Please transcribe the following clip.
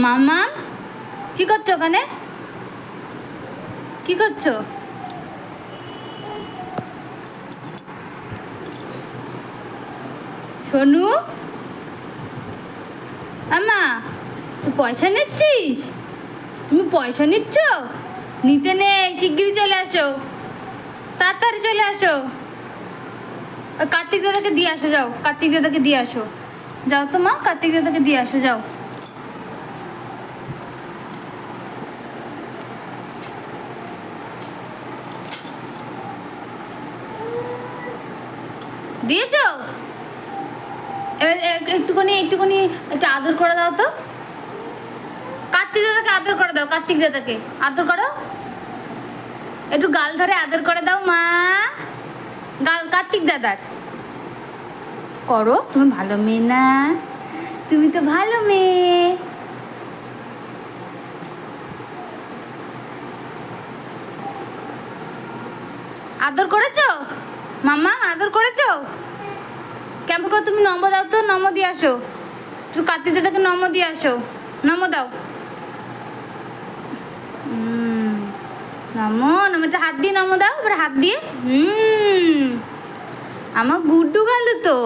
মামা কি করছো ওখানে? কি করছো? সোনু, আমা তুই পয়সা নিচ্ছিস? তুমি পয়সা নিচ্ছ? নিতে নেই, শিগগিরই চলে আসো, তাড়াতাড়ি চলে আসো। কার্তিক দাদাকে দিয়ে আসো, যাও কার্তিক দাদাকে দিয়ে আসো। যাও তো মা, কার্তিক দাদাকে দিয়ে আসো, যাও। দিয়েছ? এবার একটুখানি একটুখানি একটু আদর করে দাও তো। কার্তিক দাদাকে আদর করে দাও, কার্তিক দাদাকে আদর করো, একটু গাল ধরে আদর করে দাও মা। গাল কার্তিক দাদার করো। তুমি ভালো মেয়ে না? তুমি তো ভালো মেয়ে। আদর করেছো মামা? আদর করেছো? কেমন করে তুমি নম দাও তো, নম দিয়ে আসো। একটু কার্তিক দাদাকে নম দিয়ে আসো, নম দাও। নমো নম, একটা হাত দিয়ে নম দাও, এবার হাত দিয়ে। আমার গুড্ডু গেল তো।